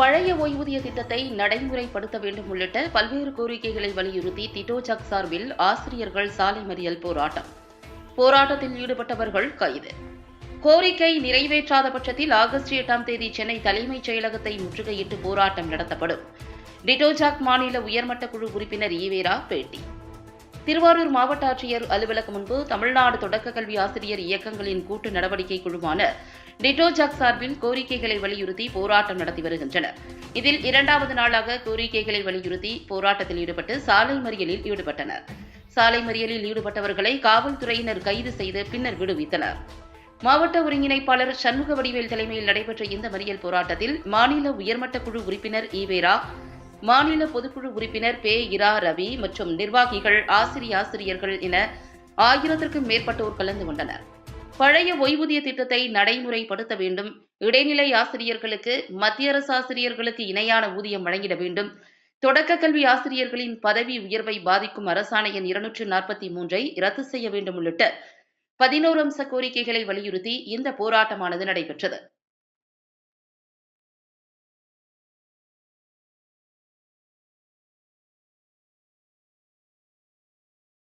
பழைய ஓய்வூதிய திட்டத்தை நடைமுறைப்படுத்த வேண்டும் உள்ளிட்ட பல்வேறு கோரிக்கைகளை வலியுறுத்தி திட்டோஜக் சார்பில் ஆசிரியர்கள் சாலை மறியல் போராட்டம். போராட்டத்தில் ஈடுபட்டவர்கள் கைது. கோரிக்கை நிறைவேற்றாத பட்சத்தில் ஆகஸ்ட் 8ஆம் தேதி சென்னை தலைமைச் செயலகத்தை முற்றுகையிட்டு போராட்டம் நடத்தப்படும். டிட்டோஜாக் மாநில உயர்மட்ட குழு உறுப்பினர் ஈவேரா பேட்டி. திருவாரூர் மாவட்ட ஆட்சியர் அலுவலகம் முன்பு தமிழ்நாடு தொடக்க கல்வி ஆசிரியர் இயக்கங்களின் கூட்டு நடவடிக்கை குழுவான டிட்டோஜாக் சார்பில் கோரிக்கைகளை வலியுறுத்தி போராட்டம் நடத்தி வருகின்றனர். இதில் 2வது நாளாக கோரிக்கைகளை வலியுறுத்தி போராட்டத்தில் ஈடுபட்டு சாலை மறியலில் ஈடுபட்டனர். சாலை மறியலில் ஈடுபட்டவர்களை காவல்துறையினர் கைது செய்து பின்னர் விடுவித்தனர். மாவட்ட ஒருங்கிணைப்பாளர் சண்முகவடிவேல் தலைமையில் நடைபெற்ற இந்த மறியல் போராட்டத்தில் மாநில உயர்மட்ட குழு உறுப்பினர் ஈவேரா, மாநில பொதுக்குழு உறுப்பினர் பே. இரா ரவி மற்றும் நிர்வாகிகள், ஆசிரியர்கள் என 1000க்கும் மேற்பட்டோர் கலந்து கொண்டனர். பழைய ஓய்வூதிய திட்டத்தை நடைமுறைப்படுத்த வேண்டும், இடைநிலை ஆசிரியர்களுக்கு மத்திய அரசு ஆசிரியர்களுக்கு இணையான ஊதியம் வழங்கிட வேண்டும், தொடக்க கல்வி ஆசிரியர்களின் பதவி உயர்வை பாதிக்கும் அரசாணை எண் 243ஐ ரத்து செய்ய வேண்டும் உள்ளிட்ட 11 அம்ச கோரிக்கைகளை வலியுறுத்தி இந்த போராட்டமானது நடைபெற்றது.